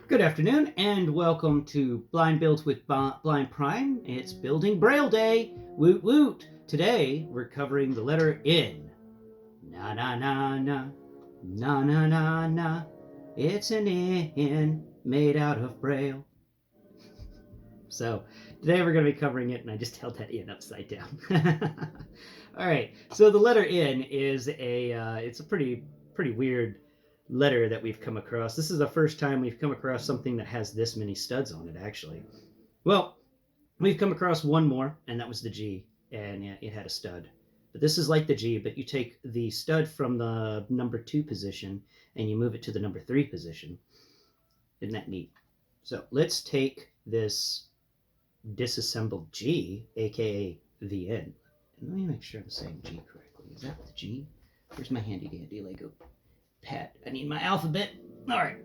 Good afternoon and welcome to Blindbuilds with Blind Prime. It's Building Braille Day. Woot woot. Today we're covering the letter N. Na na na na. Na na na na. It's an N made out of Braille. So today we're going to be covering it, and I just held that N upside down. All right. So the letter N is it's a pretty weird letter that we've come across. This is the first time we've come across something that has this many studs on it, actually. Well, we've come across one more, and that was the G, and it had a stud. But this is like the G, but you take the stud from the number 2 position and you move it to the number 3 position. Isn't that neat? So let's take this disassembled G, aka the N. And let me make sure I'm saying G correctly. Is that the G? Where's my handy dandy Lego pad? I need my alphabet. All right,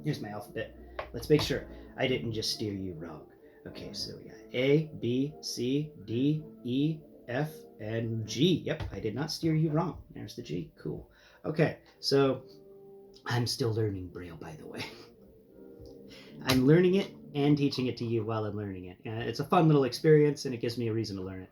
here's my alphabet. Let's make sure I didn't just steer you wrong. Okay, so we got A, B, C, D, E, F, and G. Yep, I did not steer you wrong. There's the G. Cool. Okay, so I'm still learning Braille, by the way. I'm learning it and teaching it to you while I'm learning it. It's a fun little experience, and it gives me a reason to learn it.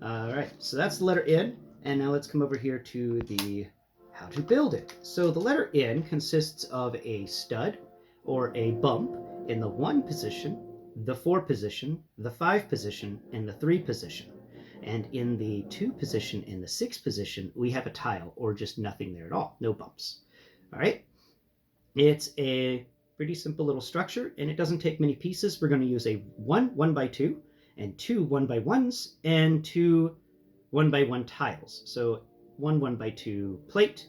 All right, so that's the letter N, and now let's come over here to the how to build it. So the letter N consists of a stud or a bump in the 1 position, the 4 position, the 5 position, and the 3 position. And in the 2 position and the 6 position, we have a tile or just nothing there at all, no bumps. All right, it's a pretty simple little structure, and it doesn't take many pieces. We're going to use a 1 1x2 and 2 1x1s and 2 1x1 tiles. So 1 1x2 plate,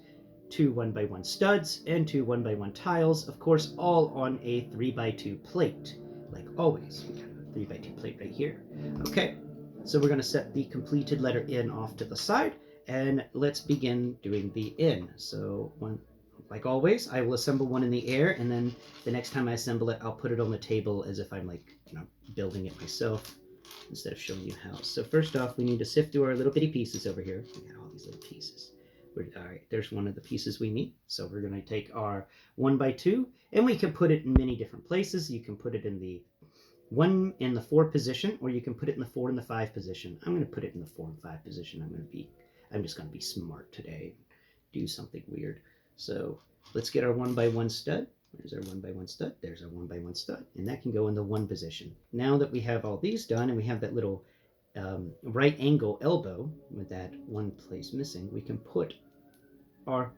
2 1x1 studs, and 2 1x1 tiles, of course, all on a 3x2 plate. Like always, we got a 3x2 plate right here. Okay, so we're going to set the completed letter N off to the side, and let's begin doing the N. So like always, I will assemble one in the air, and then the next time I assemble it, I'll put it on the table as if I'm building it myself instead of showing you how. So first off, we need to sift through our little bitty pieces over here. We got all these little pieces. All right, there's one of the pieces we need. So we're going to take our 1x2, and we can put it in many different places. You can put it in the 1 in the 4 position, or you can put it in the 4 and the 5 position. I'm going to put it in the 4 and 5 position. I'm just going to be smart today, do something weird. So let's get our 1x1 stud. There's our 1x1 stud. There's our 1x1 stud. And that can go in the 1 position. Now that we have all these done and we have that little right angle elbow with that one place missing, we can put I'll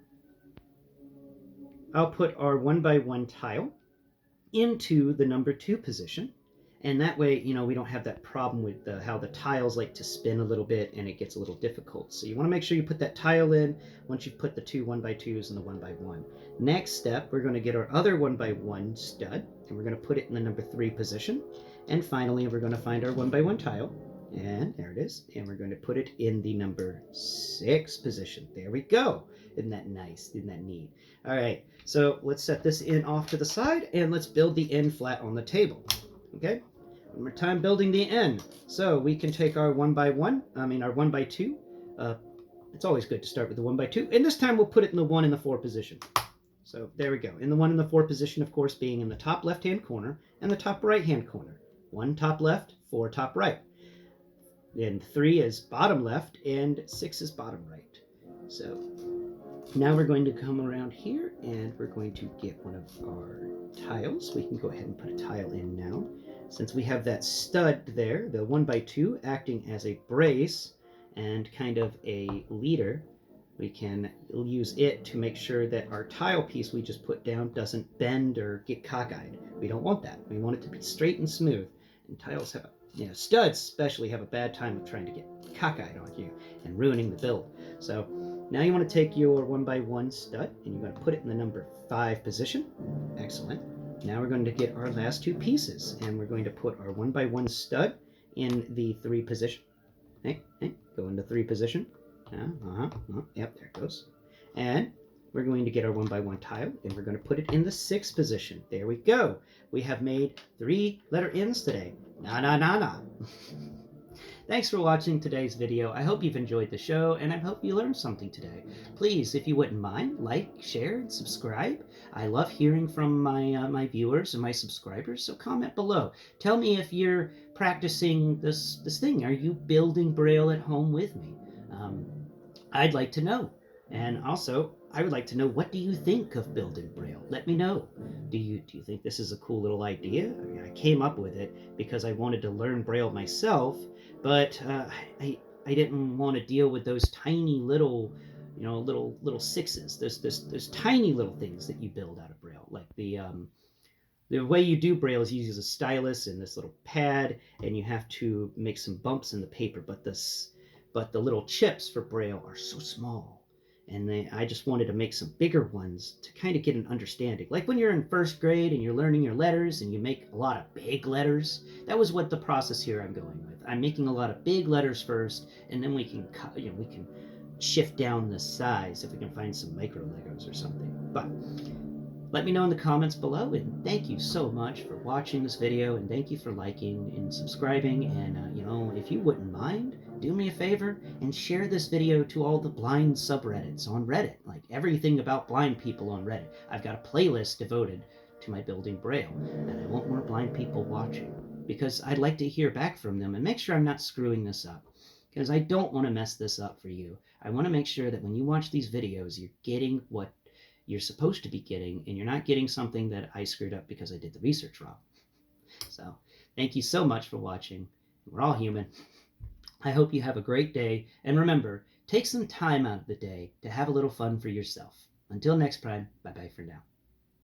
put our 1x1 tile into the number 2 position. And that way, we don't have that problem with how the tiles like to spin a little bit and it gets a little difficult. So you want to make sure you put that tile in once you've put the 2 1x2s and the 1x1. Next step, we're going to get our other 1x1 stud, and we're going to put it in the number 3 position. And finally, we're going to find our 1x1 tile, and there it is. And we're going to put it in the number 6 position. There we go. Isn't that nice? Isn't that neat? All right, so let's set this in off to the side, and let's build the N flat on the table. Okay? One more time building the N. So we can take our 1x2. It's always good to start with the 1x2. And this time we'll put it in the 1 and the 4 position. So there we go. In the 1 and the 4 position, of course, being in the top left-hand corner and the top right-hand corner. 1 top left, 4 top right. Then 3 is bottom left and 6 is bottom right. So now we're going to come around here and we're going to get one of our tiles. We can go ahead and put a tile in now. Since we have that stud there, the 1x2 acting as a brace and kind of a leader, we can use it to make sure that our tile piece we just put down doesn't bend or get cockeyed. We don't want that. We want it to be straight and smooth. And tiles have studs especially have a bad time of trying to get cockeyed on you and ruining the build. So now you want to take your 1x1 stud and you're going to put it in the number 5 position. Excellent. Now we're going to get our last 2 pieces, and we're going to put our 1x1 stud in the 3 position. Go into 3 position. Yep, there it goes. And we're going to get our 1x1 tile, and we're going to put it in the 6 position. There we go. We have made 3 letter N's today. Na-na-na-na. Thanks for watching today's video. I hope you've enjoyed the show, and I hope you learned something today. Please, if you wouldn't mind, like, share, and subscribe. I love hearing from my viewers and my subscribers, so comment below. Tell me if you're practicing this thing. Are you building Braille at home with me? I'd like to know. And also, I would like to know, what do you think of building Braille? Let me know. Do you think this is a cool little idea? I mean, I came up with it because I wanted to learn Braille myself, but I didn't want to deal with those tiny little, little sixes. There's tiny little things that you build out of Braille, like the way you do Braille is you use a stylus and this little pad, and you have to make some bumps in the paper. But the little chips for Braille are so small, and I just wanted to make some bigger ones to kind of get an understanding. Like when you're in first grade and you're learning your letters and you make a lot of big letters. That was what the process here I'm going with. I'm making a lot of big letters first, and then we can shift down the size if we can find some micro Legos or something. But let me know in the comments below, and thank you so much for watching this video, and thank you for liking and subscribing. And if you wouldn't mind, do me a favor and share this video to all the blind subreddits on Reddit, like everything about blind people on Reddit. I've got a playlist devoted to my building Braille, and I want more blind people watching because I'd like to hear back from them and make sure I'm not screwing this up, because I don't want to mess this up for you. I want to make sure that when you watch these videos, you're getting what you're supposed to be getting, and you're not getting something that I screwed up because I did the research wrong. So thank you so much for watching. We're all human. I hope you have a great day, and remember, take some time out of the day to have a little fun for yourself. Until next time, bye-bye for now.